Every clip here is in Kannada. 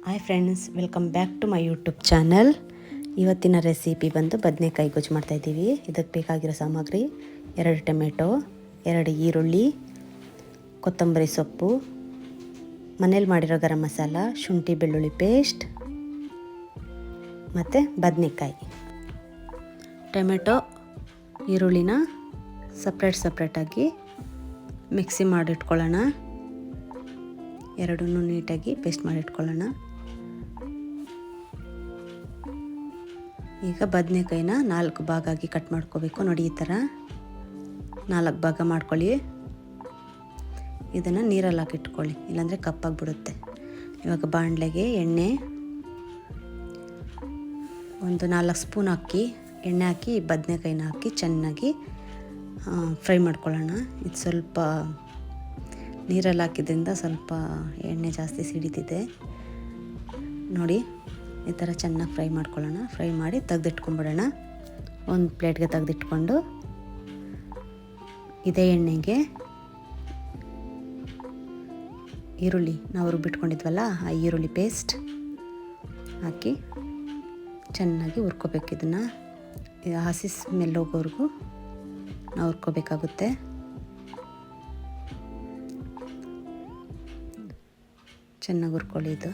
Hi friends, welcome back to my YouTube channel. ಇವತ್ತಿನ ರೆಸಿಪಿ ಬಂದು ಬದನೆಕಾಯಿ ಗೊಜ್ಜು ಮಾಡ್ತಾಯಿದ್ದೀವಿ. ಇದಕ್ಕೆ ಬೇಕಾಗಿರೋ ಸಾಮಗ್ರಿ 2 ಟೊಮೆಟೊ, 2 ಈರುಳ್ಳಿ, ಕೊತ್ತಂಬರಿ ಸೊಪ್ಪು, ಮನೇಲಿ ಮಾಡಿರೋ ಗರಂ ಮಸಾಲ, ಶುಂಠಿ ಬೆಳ್ಳುಳ್ಳಿ ಪೇಸ್ಟ್ ಮತ್ತು ಬದನೆಕಾಯಿ. ಟೊಮೆಟೊ ಈರುಳ್ಳಿನ ಸಪ್ರೇಟಾಗಿ ಮಿಕ್ಸಿ ಮಾಡಿಟ್ಕೊಳ್ಳೋಣ. ಎರಡನ್ನೂ ನೀಟಾಗಿ ಪೇಸ್ಟ್ ಮಾಡಿಟ್ಕೊಳ್ಳೋಣ. ಈಗ ಬದನೆಕಾಯಿನ 4 ಭಾಗ ಆಗಿ ಕಟ್ ಮಾಡ್ಕೋಬೇಕು. ನೋಡಿ, ಈ ಥರ 4 ಭಾಗ ಮಾಡ್ಕೊಳ್ಳಿ. ಇದನ್ನು ನೀರಲ್ಲಿ ಹಾಕಿಟ್ಕೊಳ್ಳಿ, ಇಲ್ಲಾಂದರೆ ಕಪ್ಪಾಗಿಬಿಡುತ್ತೆ. ಇವಾಗ ಬಾಣಲೆಗೆ ಎಣ್ಣೆ ಒಂದು 4 ಸ್ಪೂನ್ ಎಣ್ಣೆ ಹಾಕಿ ಬದನೆಕಾಯಿನ ಹಾಕಿ ಚೆನ್ನಾಗಿ ಫ್ರೈ ಮಾಡ್ಕೊಳ್ಳೋಣ. ಇದು ಸ್ವಲ್ಪ ನೀರಲ್ಲಿ ಹಾಕಿದ್ರಿಂದ ಸ್ವಲ್ಪ ಎಣ್ಣೆ ಜಾಸ್ತಿ ಸಿಡಿತಿದೆ. ನೋಡಿ, ಈ ಥರ ಚೆನ್ನಾಗಿ ಫ್ರೈ ಮಾಡ್ಕೊಳ್ಳೋಣ. ಫ್ರೈ ಮಾಡಿ ತೆಗೆದಿಟ್ಕೊಂಡ್ಬಿಡೋಣ. ಒಂದು ಪ್ಲೇಟ್ಗೆ ತೆಗೆದಿಟ್ಕೊಂಡು ಇದೇ ಎಣ್ಣೆಗೆ ಈರುಳ್ಳಿ ನಾವು ರುಬ್ಬಿಟ್ಕೊಂಡಿದ್ವಲ್ಲ, ಆ ಈರುಳ್ಳಿ ಪೇಸ್ಟ್ ಹಾಕಿ ಚೆನ್ನಾಗಿ ಹುರ್ಕೋಬೇಕು. ಇದನ್ನು ಹಸಿ ಸ್ಮೆಲ್ ಹೋಗೋವರೆಗೂ ನಾವು ಹುರ್ಕೋಬೇಕಾಗುತ್ತೆ. ಚೆನ್ನಾಗಿ ಹುರ್ಕೊಳ್ಳಿ. ಇದು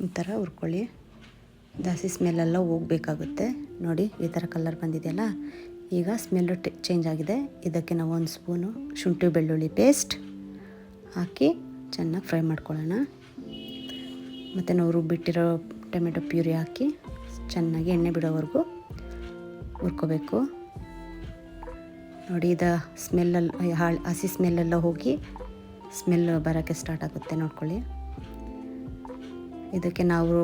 ಈ ಥರ ಹುರ್ಕೊಳ್ಳಿ. ಜಾಸ್ತಿ ಸ್ಮೆಲ್ಲೆಲ್ಲ ಹೋಗಬೇಕಾಗುತ್ತೆ. ನೋಡಿ, ಈ ಥರ ಕಲರ್ ಬಂದಿದೆಯಲ್ಲ, ಈಗ ಸ್ಮೆಲ್ಲು ಚೇಂಜ್ ಆಗಿದೆ. ಇದಕ್ಕೆ ನಾವು 1 ಸ್ಪೂನು ಶುಂಠಿ ಬೆಳ್ಳುಳ್ಳಿ ಪೇಸ್ಟ್ ಹಾಕಿ ಚೆನ್ನಾಗಿ ಫ್ರೈ ಮಾಡ್ಕೊಳ್ಳೋಣ. ಮತ್ತು ನಾವು ರುಬ್ಬಿಟ್ಟಿರೋ ಟೊಮೆಟೊ ಪ್ಯೂರಿ ಹಾಕಿ ಚೆನ್ನಾಗಿ ಎಣ್ಣೆ ಬಿಡೋವರೆಗೂ ಹುರ್ಕೋಬೇಕು. ನೋಡಿ, ಇದು ಸ್ಮೆಲ್ಲಲ್ಲಿ ಹಸಿ ಸ್ಮೆಲ್ಲೆಲ್ಲ ಹೋಗಿ ಸ್ಮೆಲ್ ಬರೋಕ್ಕೆ ಸ್ಟಾರ್ಟ್ ಆಗುತ್ತೆ. ನೋಡ್ಕೊಳ್ಳಿ. ಇದಕ್ಕೆ ನಾವು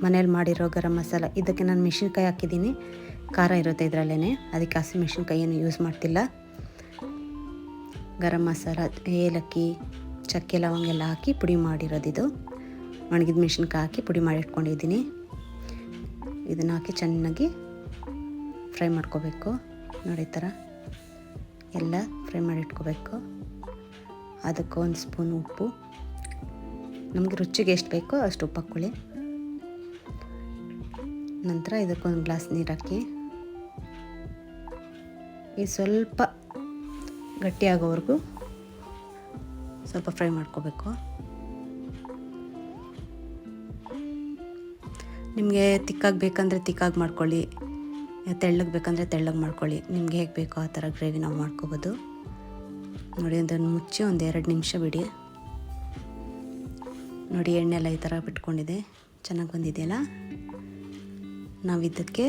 ಮನೇಲಿ ಮಾಡಿರೋ ಗರಂ ಮಸಾಲ, ಇದಕ್ಕೆ ನಾನು ಮೆಣಸಿನ್ಕಾಯಿ ಹಾಕಿದ್ದೀನಿ. ಖಾರ ಇರುತ್ತೆ ಇದರಲ್ಲೇ, ಅದಕ್ಕೆ ಹಸಿ ಮೆಣಸಿನ್ಕಾಯಿ ಏನು ಯೂಸ್ ಮಾಡ್ತಿಲ್ಲ. ಗರಂ ಮಸಾಲ, ಏಲಕ್ಕಿ, ಚಕ್ಕೆ, ಲವಂಗ ಎಲ್ಲ ಹಾಕಿ ಪುಡಿ ಮಾಡಿರೋದು. ಇದು ಒಣಗಿದ ಮೆಣಸಿನ್ಕಾಯಿ ಹಾಕಿ ಪುಡಿ ಮಾಡಿ ಇಟ್ಕೊಂಡಿದ್ದೀನಿ. ಇದನ್ನು ಹಾಕಿ ಚೆನ್ನಾಗಿ ಫ್ರೈ ಮಾಡ್ಕೋಬೇಕು. ನೋಡಿ, ಈ ಥರ ಎಲ್ಲ ಫ್ರೈ ಮಾಡಿ ಇಟ್ಕೋಬೇಕು. ಅದಕ್ಕೆ 1 ಸ್ಪೂನ್ ಉಪ್ಪು, ನಮಗೆ ರುಚಿಗೆ ಎಷ್ಟು ಬೇಕೋ ಅಷ್ಟು ಉಪ್ಪು ಹಾಕ್ಕೊಳ್ಳಿ. ನಂತರ ಇದಕ್ಕೊಂದು ಗ್ಲಾಸ್ ನೀರು ಹಾಕಿ ಈ ಸ್ವಲ್ಪ ಗಟ್ಟಿಯಾಗೋವರೆಗೂ ಸ್ವಲ್ಪ ಫ್ರೈ ಮಾಡ್ಕೋಬೇಕು. ನಿಮಗೆ ತಿಕ್ಕಾಗಿ ಬೇಕಂದರೆ ತಿಕ್ಕಾಗಿ ಮಾಡ್ಕೊಳ್ಳಿ, ತೆಳ್ಳಗೆ ಬೇಕಂದರೆ ತೆಳ್ಳಗೆ ಮಾಡ್ಕೊಳ್ಳಿ. ನಿಮ್ಗೆ ಹೇಗೆ ಬೇಕೋ ಆ ಥರ ಗ್ರೇವಿ ನಾವು ಮಾಡ್ಕೋಬೋದು. ನೋಡಿ, ಅದನ್ನು ಮುಚ್ಚಿ ಒಂದು 2 ನಿಮಿಷ ಬಿಡಿ. ನೋಡಿ, ಎಣ್ಣೆಲ್ಲ ಈ ಥರ ಬಿಟ್ಕೊಂಡಿದೆ, ಚೆನ್ನಾಗಿ ಬಂದಿದೆಯಲ್ಲ. ನಾವು ಇದಕ್ಕೆ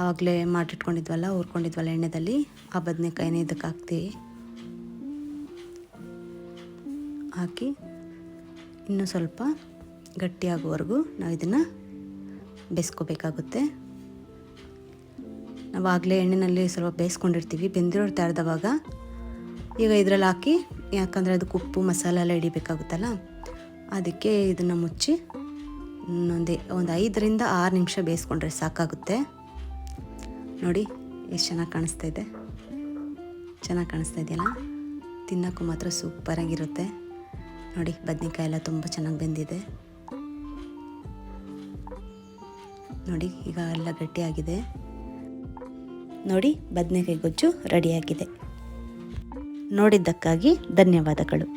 ಆವಾಗಲೇ ಮಾಡಿಟ್ಕೊಂಡಿದ್ವಲ್ಲ, ಹುರ್ಕೊಂಡಿದ್ವಲ್ಲ ಎಣ್ಣೆದಲ್ಲಿ, ಆ ಬದನೆಕಾಯಿನ ಇದಕ್ಕೆ ಹಾಕ್ತೀವಿ. ಹಾಕಿ ಇನ್ನೂ ಸ್ವಲ್ಪ ಗಟ್ಟಿಯಾಗೋವರೆಗೂ ನಾವು ಇದನ್ನು ಬೇಯಿಸ್ಕೋಬೇಕಾಗುತ್ತೆ. ನಾವು ಆಗಲೇ ಎಣ್ಣೆಯಲ್ಲಿ ಸ್ವಲ್ಪ ಬೇಯಿಸ್ಕೊಂಡಿರ್ತೀವಿ, ಬೆಂದಿರೋ ತರದವಾಗ ಈಗ ಇದರಲ್ಲಿ ಹಾಕಿ, ಯಾಕಂದರೆ ಅದಕ್ಕೆ ಉಪ್ಪು ಮಸಾಲೆ ಎಲ್ಲ ಹಿಡಿಬೇಕಾಗುತ್ತಲ್ಲ, ಅದಕ್ಕೆ ಇದನ್ನು ಮುಚ್ಚಿ ಒಂದು 5ರಿಂದ 6 ನಿಮಿಷ ಬೇಯಿಸ್ಕೊಂಡ್ರೆ ಸಾಕಾಗುತ್ತೆ. ನೋಡಿ, ಎಷ್ಟು ಚೆನ್ನಾಗಿ ಕಾಣಿಸ್ತಾ ಇದೆಯಲ್ಲ. ತಿನ್ನೋಕ್ಕೂ ಮಾತ್ರ ಸೂಪರಾಗಿರುತ್ತೆ. ನೋಡಿ, ಬದನೆಕಾಯಿ ಎಲ್ಲ ತುಂಬ ಚೆನ್ನಾಗಿ ಬೆಂದಿದೆ. ನೋಡಿ, ಈಗ ಎಲ್ಲ ಗಟ್ಟಿಯಾಗಿದೆ. ನೋಡಿ, ಬದನೆಕಾಯಿ ಗೊಜ್ಜು ರೆಡಿಯಾಗಿದೆ. ನೋಡಿದ್ದಕ್ಕಾಗಿ ಧನ್ಯವಾದಗಳು.